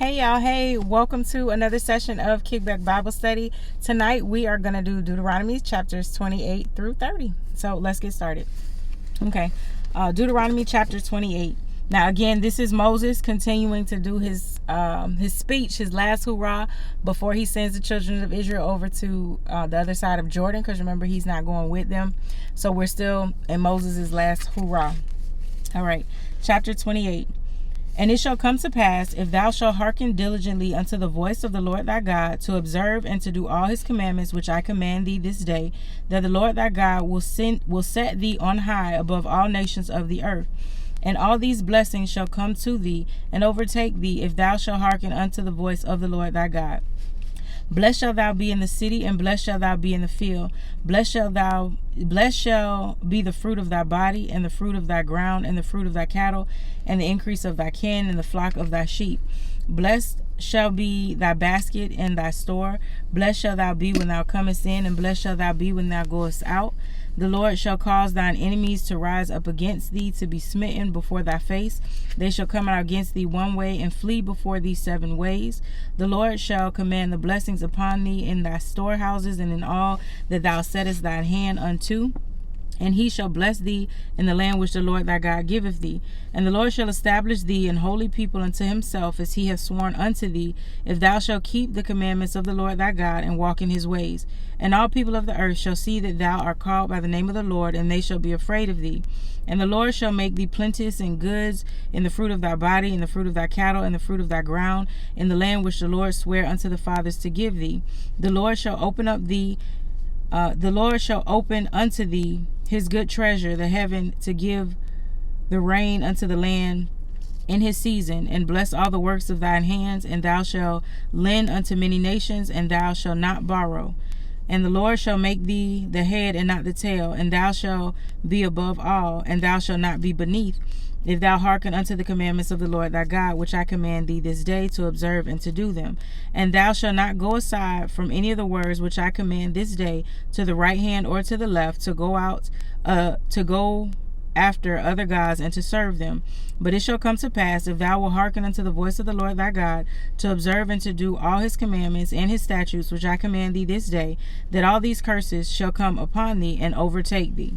Hey y'all, hey, welcome to another session of KickBack Bible Study. Tonight we are going to do Deuteronomy chapters 28 through 30. So let's get started. Okay, Deuteronomy chapter 28. Now again, this is Moses continuing to do his speech, his last hoorah, before he sends the children of Israel over to the other side of Jordan, because remember, he's not going with them. So we're still in Moses' last hoorah. All right, chapter 28. And it shall come to pass, if thou shalt hearken diligently unto the voice of the Lord thy God, to observe and to do all his commandments which I command thee this day, that the Lord thy God will set thee on high above all nations of the earth. And all these blessings shall come to thee and overtake thee, if thou shalt hearken unto the voice of the Lord thy God. Blessed shall thou be in the city, and blessed shall thou be in the field. Blessed shall be the fruit of thy body, and the fruit of thy ground, and the fruit of thy cattle, and the increase of thy kin, and the flock of thy sheep. Blessed shall be thy basket and thy store. Blessed shall thou be when thou comest in, and blessed shall thou be when thou goest out. The Lord shall cause thine enemies to rise up against thee, to be smitten before thy face. They shall come out against thee one way, and flee before thee 7 ways. The Lord shall command the blessings upon thee in thy storehouses, and in all that thou settest thine hand unto. And he shall bless thee in the land which the Lord thy God giveth thee. And the Lord shall establish thee an holy people unto himself, as he hath sworn unto thee, if thou shalt keep the commandments of the Lord thy God, and walk in his ways. And all people of the earth shall see that thou art called by the name of the Lord, and they shall be afraid of thee. And the Lord shall make thee plenteous in goods, in the fruit of thy body, in the fruit of thy cattle, in the fruit of thy ground, in the land which the Lord sware unto the fathers to give thee. The Lord shall open unto thee his good treasure, the heaven, to give the rain unto the land in his season, and bless all the works of thine hands. And thou shalt lend unto many nations, and thou shalt not borrow. And the Lord shall make thee the head and not the tail, and thou shalt be above all, and thou shalt not be beneath, if thou hearken unto the commandments of the Lord thy God, which I command thee this day, to observe and to do them. And thou shalt not go aside from any of the words which I command this day, to the right hand or to the left, to go after other gods and to serve them. But it shall come to pass, if thou wilt hearken unto the voice of the Lord thy God, to observe and to do all his commandments and his statutes which I command thee this day, that all these curses shall come upon thee and overtake thee.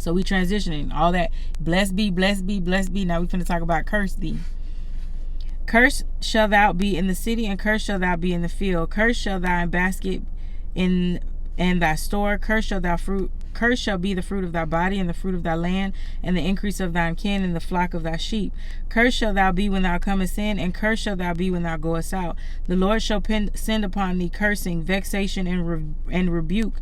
So we transitioning all that blessed be, blessed be, blessed be. Now we're going to talk about curse thee. Cursed shall thou be in the city, and cursed shall thou be in the field. Cursed shall thy basket in thy store. Cursed shall be the fruit of thy body, and the fruit of thy land, and the increase of thine kin, and the flock of thy sheep. Cursed shall thou be when thou comest in, and cursed shall thou be when thou goest out. The Lord shall send upon thee cursing, vexation, and rebuke,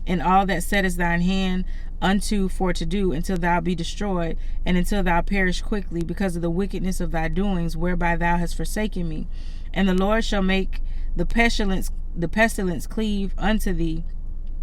in all that settest thine hand unto for to do, until thou be destroyed, and until thou perish quickly, because of the wickedness of thy doings, whereby thou hast forsaken me. And the Lord shall make the pestilence cleave unto thee,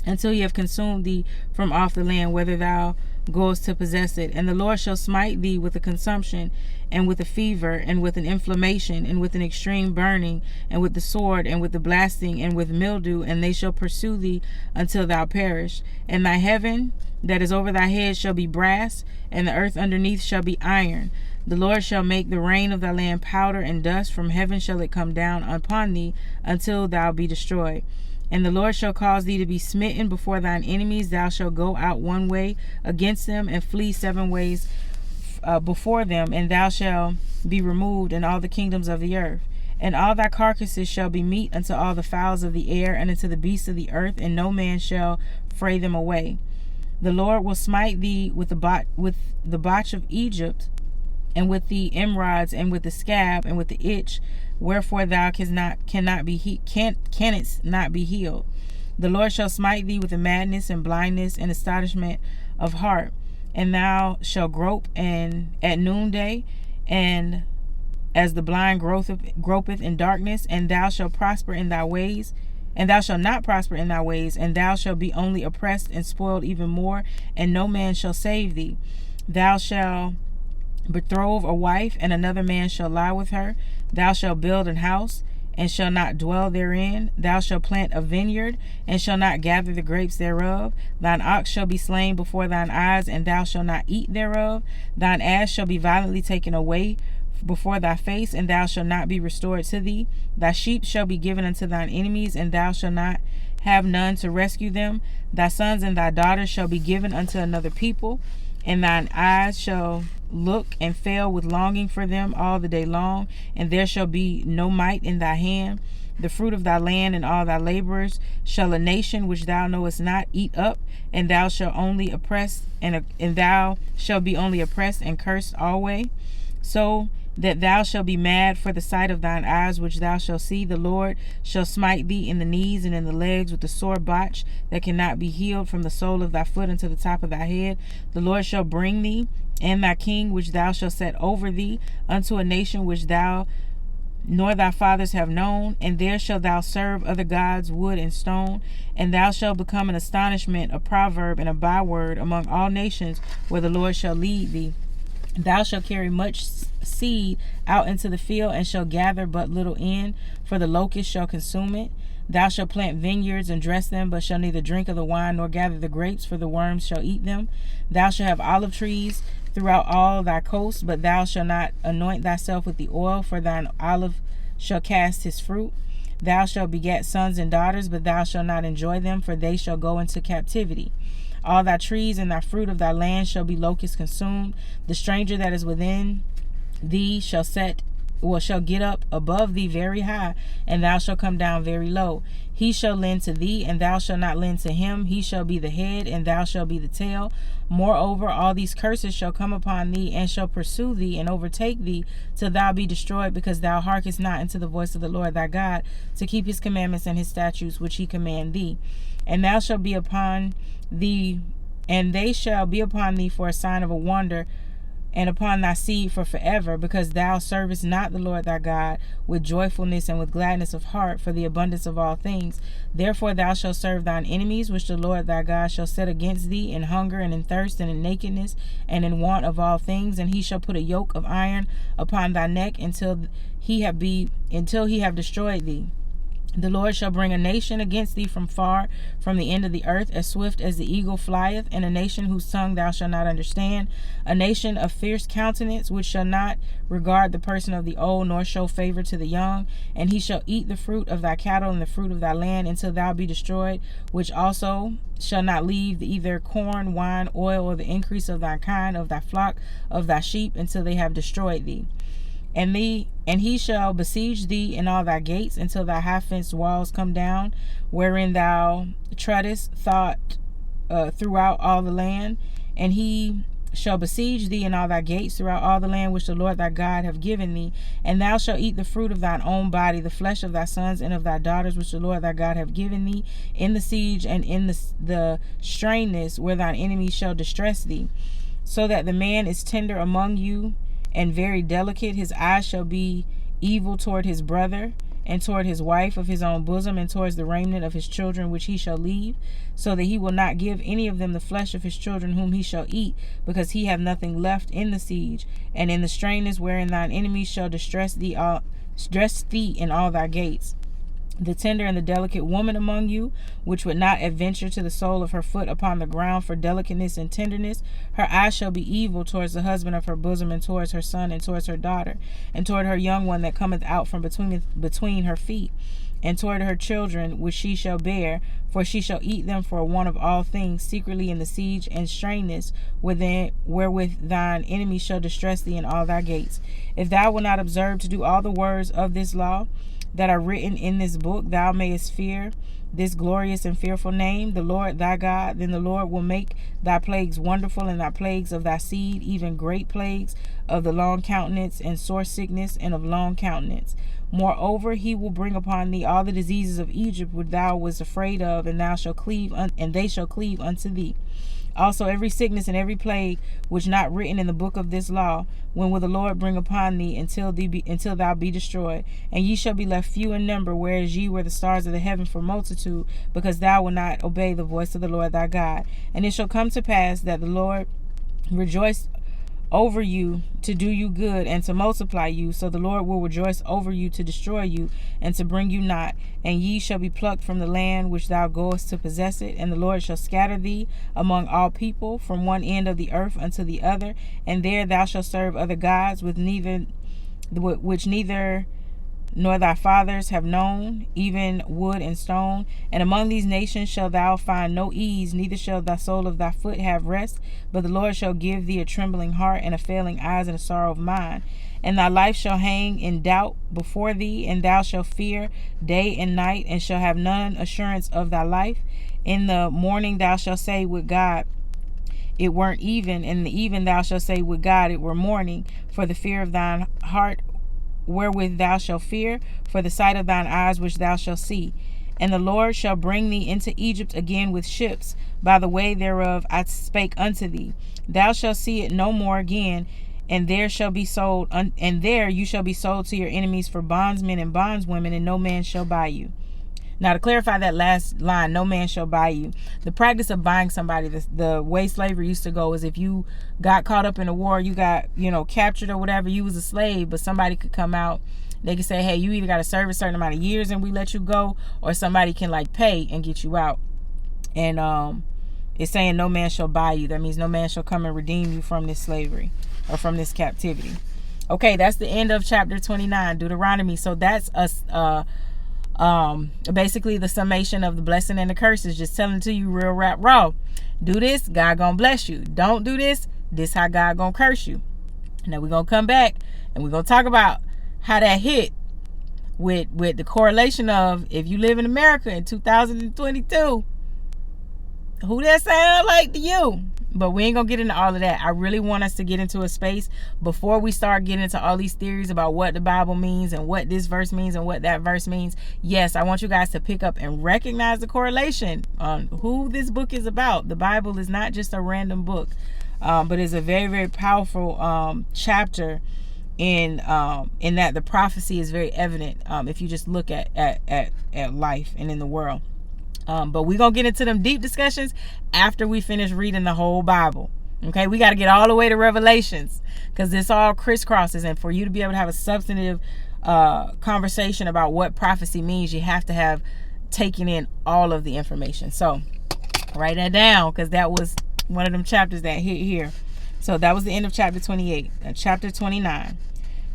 until he have consumed thee from off the land, whether thou goest to possess it. And the Lord shall smite thee with a consumption, and with a fever, and with an inflammation, and with an extreme burning, and with the sword, and with the blasting, and with mildew, and they shall pursue thee until thou perish. And thy heaven that is over thy head shall be brass, and the earth underneath shall be iron. The Lord shall make the rain of thy land powder and dust. From heaven shall it come down upon thee, until thou be destroyed. And the Lord shall cause thee to be smitten before thine enemies. Thou shalt go out one way against them, and flee 7 ways before them, and thou shalt be removed in all the kingdoms of the earth. And all thy carcasses shall be meat unto all the fowls of the air, and unto the beasts of the earth, and no man shall fray them away. The Lord will smite thee with the botch of Egypt, and with the emerods, and with the scab, and with the itch, wherefore thou canst not be healed. The Lord shall smite thee with the madness and blindness and astonishment of heart, and thou shalt grope at noonday, and as the blind gropeth in darkness, and thou shalt prosper in thy ways, and thou shalt not prosper in thy ways, and thou shalt be only oppressed and spoiled even more, and no man shall save thee. Thou shalt betroth a wife, and another man shall lie with her. Thou shalt build an house, and shall not dwell therein. Thou shalt plant a vineyard, and shall not gather the grapes thereof. Thine ox shall be slain before thine eyes, and thou shalt not eat thereof. Thine ass shall be violently taken away before thy face, and thou shalt not be restored to thee. Thy sheep shall be given unto thine enemies, and thou shalt not have none to rescue them. Thy sons and thy daughters shall be given unto another people, and thine eyes shall look and fail with longing for them all the day long, and there shall be no might in thy hand. The fruit of thy land and all thy laborers shall a nation which thou knowest not eat up, and thou shalt only oppress, and thou shalt be only oppressed and cursed always, so that thou shalt be mad for the sight of thine eyes which thou shalt see. The Lord shall smite thee in the knees and in the legs with a sore botch that cannot be healed from the sole of thy foot unto the top of thy head. The Lord shall bring thee and thy king which thou shalt set over thee unto a nation which thou nor thy fathers have known, and there shalt thou serve other gods, wood and stone, and thou shalt become an astonishment, a proverb, and a byword among all nations where the Lord shall lead thee. Thou shalt carry much seed out into the field, and shalt gather but little in, for the locust shall consume it. Thou shalt plant vineyards and dress them, but shalt neither drink of the wine nor gather the grapes, for the worms shall eat them. Thou shalt have olive trees throughout all thy coasts, but thou shalt not anoint thyself with the oil, for thine olive shall cast his fruit. Thou shalt beget sons and daughters, but thou shalt not enjoy them, for they shall go into captivity. All thy trees and thy fruit of thy land shall be locusts consumed. The stranger that is within thee shall get up above thee very high, and thou shalt come down very low. He shall lend to thee, and thou shalt not lend to him. He shall be the head, and thou shalt be the tail. Moreover, all these curses shall come upon thee, and shall pursue thee, and overtake thee, till thou be destroyed, because thou hearkenest not unto the voice of the Lord thy God, to keep his commandments and his statutes which he command thee. And thou shalt be upon thee, and they shall be upon thee for a sign of a wonder, and upon thy seed for forever, because thou servest not the Lord thy God with joyfulness and with gladness of heart for the abundance of all things. Therefore thou shalt serve thine enemies, which the Lord thy God shall set against thee, in hunger and in thirst and in nakedness and in want of all things. And he shall put a yoke of iron upon thy neck until he have destroyed thee. The Lord shall bring a nation against thee from far, from the end of the earth, as swift as the eagle flieth, and a nation whose tongue thou shalt not understand, a nation of fierce countenance, which shall not regard the person of the old, nor show favor to the young. And he shall eat the fruit of thy cattle and the fruit of thy land until thou be destroyed, which also shall not leave either corn, wine, oil, or the increase of thy kind, of thy flock, of thy sheep, until they have destroyed thee. And he shall besiege thee in all thy gates until thy high fenced walls come down, wherein thou treadest throughout all the land. And he shall besiege thee in all thy gates throughout all the land which the Lord thy God hath given thee. And thou shalt eat the fruit of thine own body, the flesh of thy sons and of thy daughters, which the Lord thy God hath given thee, in the siege and in the straitness where thine enemies shall distress thee. So that the man is tender among you, and very delicate. His eyes shall be evil toward his brother, and toward his wife of his own bosom, and towards the remnant of his children which he shall leave, so that he will not give any of them the flesh of his children whom he shall eat, because he have nothing left in the siege, and in the straitness wherein thine enemies shall distress thee in all thy gates. The tender and the delicate woman among you, which would not adventure to the sole of her foot upon the ground for delicateness and tenderness, her eyes shall be evil towards the husband of her bosom, and towards her son, and towards her daughter, and toward her young one that cometh out from between her feet, and toward her children which she shall bear, for she shall eat them for want of all things, secretly in the siege and straitness wherewith thine enemy shall distress thee in all thy gates. If thou wilt not observe to do all the words of this law that are written in this book, thou mayest fear this glorious and fearful name, the Lord thy God, then the Lord will make thy plagues wonderful, and thy plagues of thy seed, even great plagues of the long countenance, and sore sickness, and of long countenance. Moreover, he will bring upon thee all the diseases of Egypt which thou wast afraid of, and they shall cleave unto thee. Also every sickness and every plague which not written in the book of this law, when will the Lord bring upon thee until thou be destroyed. And ye shall be left few in number, whereas ye were the stars of the heaven for multitude, because thou wilt not obey the voice of the Lord thy God. And it shall come to pass that the Lord rejoice over you to do you good and to multiply you. So the Lord will rejoice over you to destroy you and to bring you not. And ye shall be plucked from the land which thou goest to possess it. And the Lord shall scatter thee among all people, from one end of the earth unto the other. And there thou shalt serve other gods, which neither which neither nor thy fathers have known, even wood and stone. And among these nations shalt thou find no ease, neither shall the sole of thy foot have rest. But the Lord shall give thee a trembling heart, and a failing eyes, and a sorrow of mind. And thy life shall hang in doubt before thee, and thou shalt fear day and night, and shall have none assurance of thy life. In the morning thou shalt say with God, it weren't even. In the even thou shalt say with God, it were morning. For the fear of thine heart wherewith thou shalt fear, for the sight of thine eyes which thou shalt see. And the Lord shall bring thee into Egypt again with ships, by the way thereof I spake unto thee. Thou shalt see it no more again, and there shall be sold, and there you shall be sold to your enemies for bondsmen and bondswomen, and no man shall buy you. Now, to clarify that last line, no man shall buy you. The practice of buying somebody, the way slavery used to go, is if you got caught up in a war, you got, captured or whatever, you was a slave, but somebody could come out. They could say, hey, you either got to serve a certain amount of years and we let you go, or somebody can pay and get you out. And it's saying no man shall buy you. That means no man shall come and redeem you from this slavery or from this captivity. Okay, that's the end of chapter 29, Deuteronomy. So that's basically the summation of the blessing and the curses, just telling to you real rap raw. Do this, God gonna bless you. Don't do this, this how God gonna curse you. Now we're gonna come back and we're gonna talk about how that hit with the correlation of if you live in America in 2022, who that sound like to you. But we ain't gonna get into all of that. I really want us to get into a space before we start getting into all these theories about what the Bible means and what this verse means and what that verse means. Yes, I want you guys to pick up and recognize the correlation on who this book is about. The Bible is not just a random book, but it's a very, very powerful chapter in that the prophecy is very evident if you just look at life and in the world. But we're going to get into them deep discussions after we finish reading the whole Bible. Okay, we got to get all the way to Revelations because this all crisscrosses. And for you to be able to have a substantive conversation about what prophecy means, you have to have taken in all of the information. So write that down because that was one of them chapters that hit here. So that was the end of chapter 28. Chapter 29.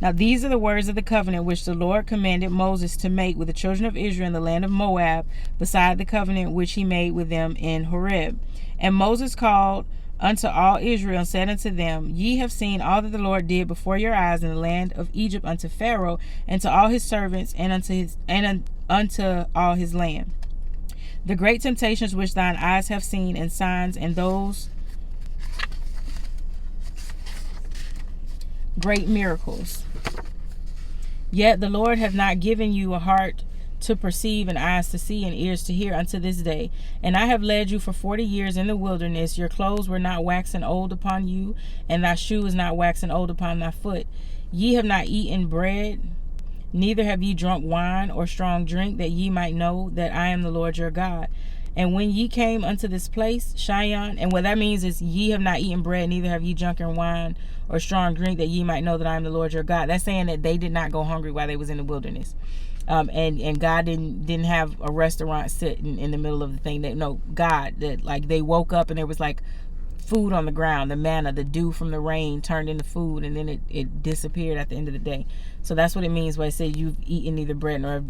Now these are the words of the covenant which the Lord commanded Moses to make with the children of Israel in the land of Moab, beside the covenant which he made with them in Horeb. And Moses called unto all Israel and said unto them, Ye have seen all that the Lord did before your eyes in the land of Egypt unto Pharaoh and to all his servants and unto all his land. The great temptations which thine eyes have seen, and signs, and those great miracles. Yet the Lord hath not given you a heart to perceive, and eyes to see, and ears to hear unto this day. And I have led you for 40 years in the wilderness. Your clothes were not waxen old upon you, and thy shoe is not waxen old upon thy foot. Ye have not eaten bread, neither have ye drunk wine or strong drink, that ye might know that I am the Lord your God. And when ye came unto this place, Shion, and what that means is ye have not eaten bread, neither have ye drunken wine or strong drink, that ye might know that I am the Lord your God. That's saying that they did not go hungry while they was in the wilderness. And God didn't have a restaurant sitting in the middle of the thing. God, that they woke up and there was food on the ground, the manna, the dew from the rain turned into food, and then it disappeared at the end of the day. So that's what it means when it says you've eaten neither bread nor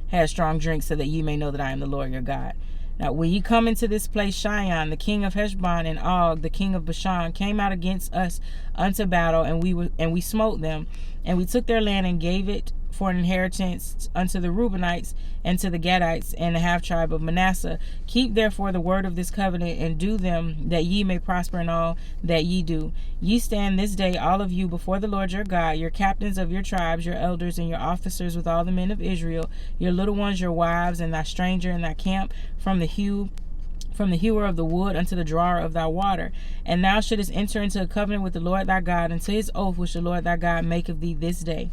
had strong drink, so that ye may know that I am the Lord your God. Now when ye come into this place, Shion, the king of Heshbon, and Og, the king of Bashan, came out against us unto battle, and we smote them, and we took their land and gave it for an inheritance unto the Reubenites and to the Gadites and the half tribe of Manasseh. Keep therefore the word of this covenant, and do them, that ye may prosper in all that ye do. Ye stand this day, all of you, before the Lord your God, your captains of your tribes, your elders, and your officers with all the men of Israel, your little ones, your wives, and thy stranger in thy camp, from the hewer of the wood unto the drawer of thy water. And thou shouldest enter into a covenant with the Lord thy God, unto his oath which the Lord thy God maketh thee this day,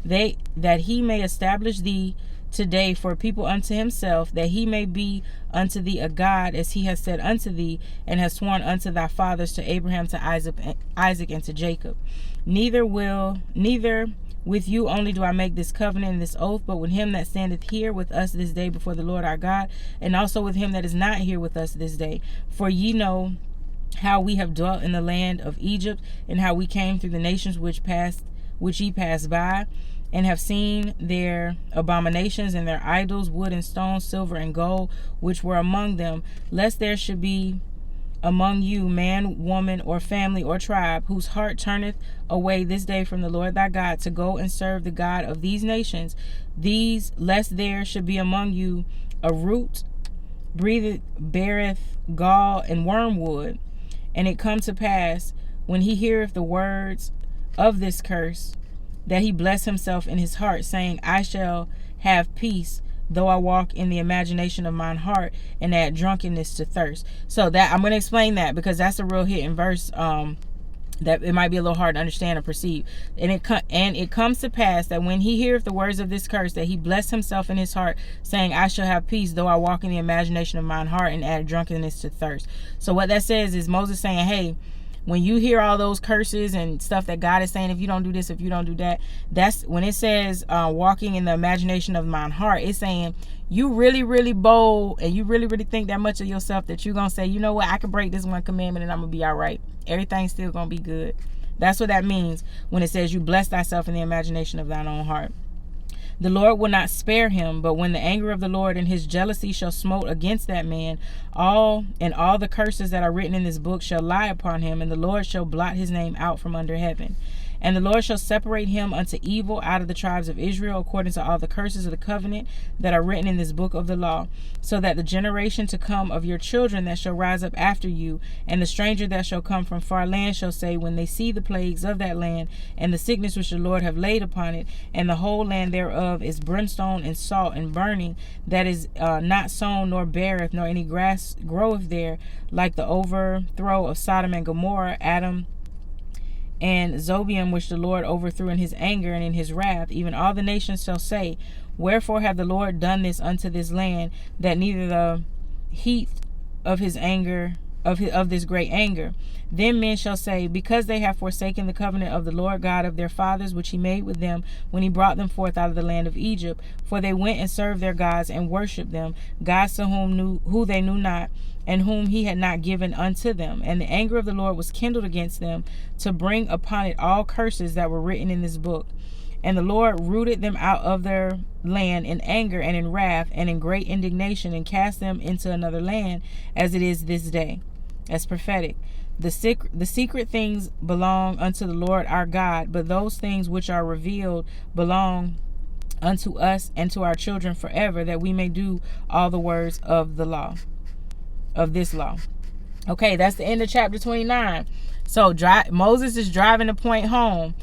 that he may establish thee today for a people unto himself, that he may be unto thee a God, as he has said unto thee, and has sworn unto thy fathers, to Abraham, to Isaac, and to Jacob. Neither with you only do I make this covenant and this oath, but with him that standeth here with us this day before the Lord our God, and also with him that is not here with us this day. For ye know how we have dwelt in the land of Egypt, and how we came through the nations which passed which ye pass by, and have seen their abominations and their idols, wood and stone, silver and gold, which were among them, lest there should be among you man, woman, or family, or tribe, whose heart turneth away this day from the Lord thy God, to go and serve the God of these nations, lest there should be among you a root, beareth gall and wormwood. And it come to pass, when he heareth the words of this curse, that he bless himself in his heart, saying, I shall have peace, though I walk in the imagination of mine heart, and add drunkenness to thirst. So that I'm going to explain that, because that's a real hit in verse that it might be a little hard to understand or perceive. And it comes to pass that when he heareth the words of this curse, that he bless himself in his heart, saying, I shall have peace, though I walk in the imagination of mine heart, and add drunkenness to thirst. So what that says is Moses saying, hey, when you hear all those curses and stuff that God is saying, if you don't do this, if you don't do that, that's when it says walking in the imagination of mine heart, it's saying you really, really bold, and you really, really think that much of yourself that you're going to say, you know what, I can break this one commandment and I'm going to be all right. Everything's still going to be good. That's what that means when it says you bless thyself in the imagination of thine own heart. The Lord will not spare him, but when the anger of the Lord and his jealousy shall smote against that man, all the curses that are written in this book shall lie upon him, and the Lord shall blot his name out from under heaven. And the Lord shall separate him unto evil out of the tribes of Israel, according to all the curses of the covenant that are written in this book of the law, so that the generation to come of your children that shall rise up after you, and the stranger that shall come from far land shall say, when they see the plagues of that land, and the sickness which the Lord have laid upon it, and the whole land thereof is brimstone and salt and burning, that is not sown nor beareth, nor any grass groweth there, like the overthrow of Sodom and Gomorrah, Adam and Zobium, which the Lord overthrew in his anger and in his wrath, even all the nations shall say, wherefore hath the Lord done this unto this land, that neither the heat of his anger, of this great anger. Then men shall say, because they have forsaken the covenant of the Lord God of their fathers, which he made with them when he brought them forth out of the land of Egypt, for they went and served their gods and worshipped them, gods to who they knew not, and whom he had not given unto them. And the anger of the Lord was kindled against them, to bring upon it all curses that were written in this book. And the Lord rooted them out of their land in anger and in wrath and in great indignation, and cast them into another land, as it is this day. That's prophetic. The secret things belong unto the Lord our God, but those things which are revealed belong unto us and to our children forever, that we may do all the words of the law, of this law. Okay, that's the end of chapter 29. So Moses is driving the point home,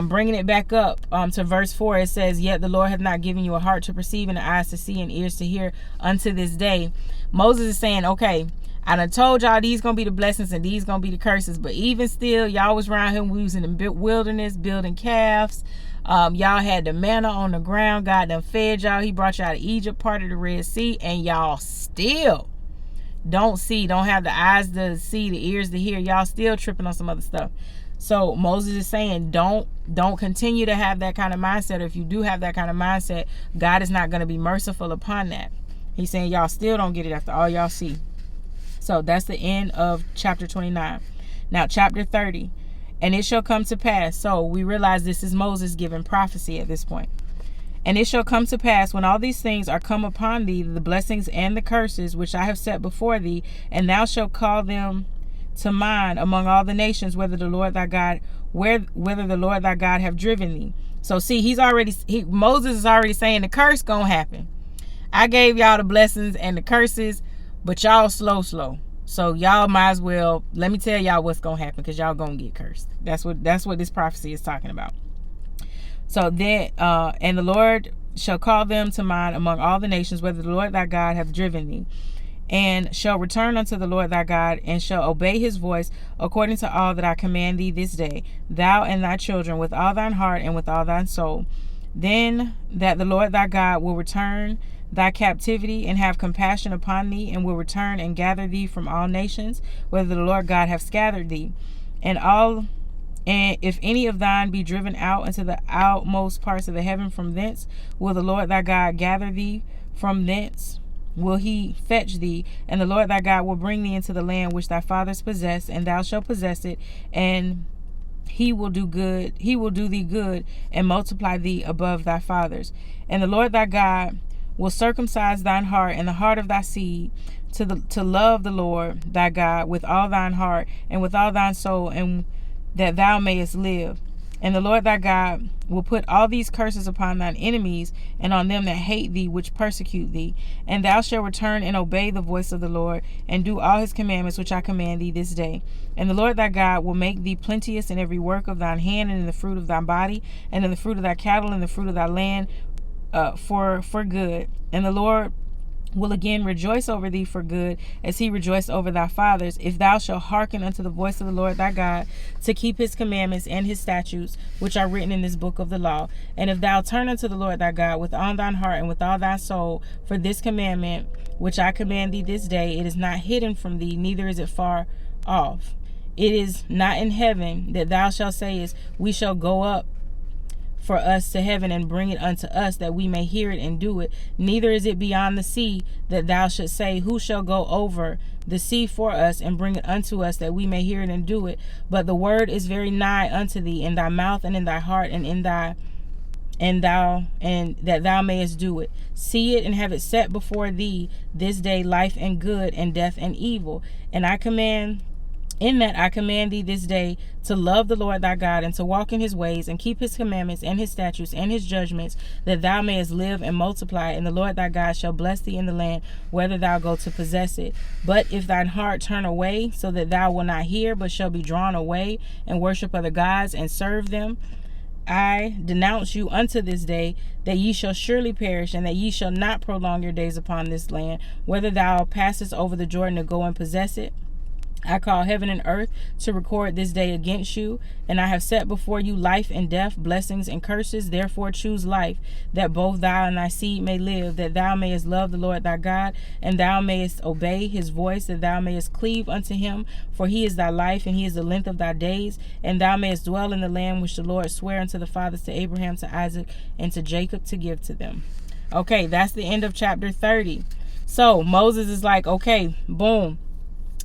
bringing it back up to verse 4. It says, yet the Lord hath not given you a heart to perceive, and eyes to see, and ears to hear unto this day. Moses is saying, okay, I done told y'all these gonna be the blessings and these gonna be the curses, but even still, y'all was around here, we was in the wilderness building calves. Y'all had the manna on the ground. God done fed y'all. He brought you out of Egypt, part of the Red Sea, and y'all still don't have the eyes to see, the ears to hear. Y'all still tripping on some other stuff. So Moses is saying, don't continue to have that kind of mindset. Or if you do have that kind of mindset, God is not going to be merciful upon that. He's saying y'all still don't get it after all y'all see. So that's the end of chapter 29. Now chapter 30. And it shall come to pass. So we realize this is Moses giving prophecy at this point. And it shall come to pass, when all these things are come upon thee, the blessings and the curses which I have set before thee, and thou shalt call them to mind among all the nations, whither the Lord thy God have driven thee. So see, Moses is already saying the curse gonna happen. I gave y'all the blessings and the curses, but y'all slow. So y'all might as well, let me tell y'all what's gonna happen, because y'all gonna get cursed. That's what this prophecy is talking about. So then, and the Lord shall call them to mind among all the nations, whether the Lord thy God hath driven thee, and shall return unto the Lord thy God, and shall obey his voice, according to all that I command thee this day, thou and thy children, with all thine heart and with all thine soul. Then that the Lord thy God will return thy captivity, and have compassion upon thee, and will return and gather thee from all nations, whether the Lord God hath scattered thee. And if any of thine be driven out into the outmost parts of the heaven, from thence will the Lord thy God gather thee, from thence will he fetch thee, and the Lord thy God will bring thee into the land which thy fathers possessed, and thou shalt possess it, and he will do thee good and multiply thee above thy fathers. And the Lord thy God will circumcise thine heart and the heart of thy seed to love the Lord thy God with all thine heart and with all thine soul, and that thou mayest live. And the Lord thy God will put all these curses upon thine enemies and on them that hate thee, which persecute thee. And thou shalt return and obey the voice of the Lord, and do all his commandments which I command thee this day. And the Lord thy God will make thee plenteous in every work of thine hand, and in the fruit of thy body, and in the fruit of thy cattle, and the fruit of thy land, for good. And the Lord will again rejoice over thee for good, as he rejoiced over thy fathers, if thou shalt hearken unto the voice of the Lord thy God, to keep his commandments and his statutes, which are written in this book of the law. And if thou turn unto the Lord thy God with all thine heart and with all thy soul for this commandment, which I command thee this day, it is not hidden from thee, neither is it far off. It is not in heaven, that thou shalt say is, we shall go up for us to heaven and bring it unto us, that we may hear it and do it. Neither is it beyond the sea, that thou shalt say, who shall go over the sea for us and bring it unto us, that we may hear it and do it. But the word is very nigh unto thee, in thy mouth and in thy heart, and that thou mayest do it. See it and have it set before thee this day, life and good, and death and evil. And I command thee this day to love the Lord thy God, and to walk in his ways, and keep his commandments and his statutes and his judgments, that thou mayest live and multiply. And the Lord thy God shall bless thee in the land, whether thou go to possess it. But if thine heart turn away, so that thou wilt not hear, but shall be drawn away, and worship other gods, and serve them, I denounce you unto this day, that ye shall surely perish, and that ye shall not prolong your days upon this land, whether thou passest over the Jordan to go and possess it. I call heaven and earth to record this day against you, and I have set before you life and death, blessings and curses. Therefore choose life, that both thou and thy seed may live, that thou mayest love the Lord thy God, and thou mayest obey his voice, that thou mayest cleave unto him, for he is thy life, and he is the length of thy days, and thou mayest dwell in the land which the Lord sware unto the fathers, to Abraham, to Isaac, and to Jacob, to give to them. Okay, that's the end of chapter 30. So Moses is like, okay, boom,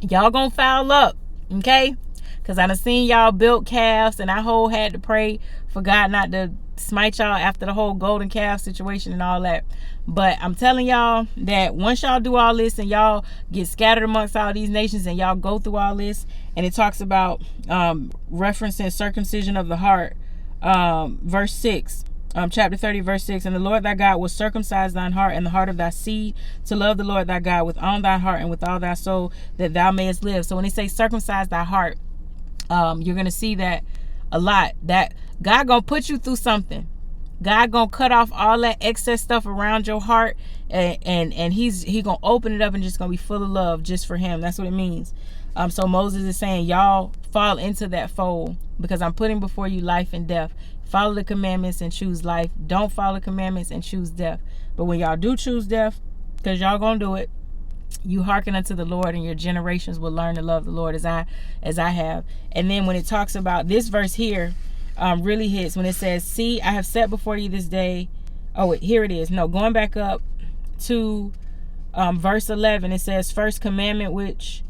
y'all gonna foul up, okay? Because I done seen y'all built calves, and I had to pray for God not to smite y'all after the whole golden calf situation and all that. But I'm telling y'all that once y'all do all this, and y'all get scattered amongst all these nations, and y'all go through all this, and it talks about referencing circumcision of the heart, verse 6. Chapter 30, verse 6. And the Lord thy God will circumcise thine heart and the heart of thy seed, to love the Lord thy God with all thy heart and with all thy soul, that thou mayest live. So when they say circumcise thy heart, you're going to see that a lot, that God going to put you through something. God going to cut off all that excess stuff around your heart, and he going to open it up and just going to be full of love just for him. That's what it means. So Moses is saying, y'all fall into that fold, because I'm putting before you life and death. Follow the commandments and choose life. Don't follow the commandments and choose death. But when y'all do choose death, because y'all gonna do it, you hearken unto the Lord, and your generations will learn to love the Lord as I have. And then when it talks about this verse here, really hits when it says, see, I have set before you this day. Oh, wait, here it is. No, going back up to verse 11, it says, first this commandment which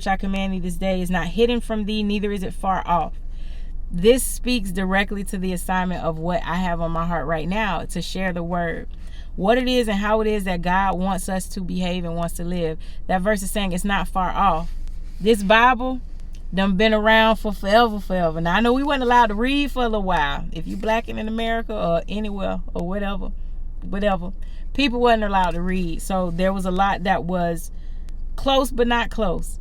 I command thee this day is not hidden from thee, neither is it far off. This speaks directly to the assignment of what I have on my heart right now, to share the word, what it is and how it is that God wants us to behave and wants to live. That verse is saying it's not far off. This Bible done been around for forever. Now, I know we weren't allowed to read for a little while. If you black in America or anywhere or whatever, people wasn't allowed to read. So there was a lot that was close but not close.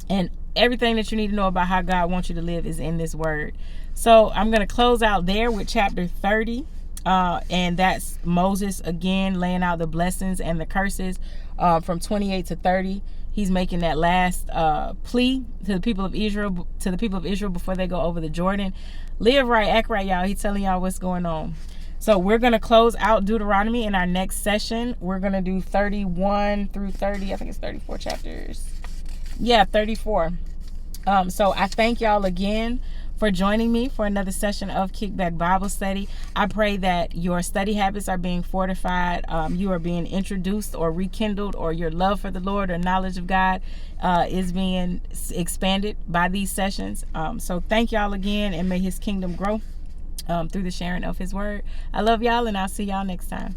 And everything that you need to know about how God wants you to live is in this word. So I'm going to close out there with chapter 30. And that's Moses again laying out the blessings and the curses from 28 to 30. He's making that last plea to the people of Israel, before they go over the Jordan. Live right, act right, y'all. He's telling y'all what's going on. So we're going to close out Deuteronomy in our next session. We're going to do 31 through 30. I think it's 34 chapters. Yeah, 34. So I thank y'all again for joining me for another session of Kickback Bible Study. I pray that your study habits are being fortified, you are being introduced or rekindled, or your love for the Lord or knowledge of God is being expanded by these sessions. So thank y'all again, and may his kingdom grow through the sharing of his word. I love y'all, and I'll see y'all next time.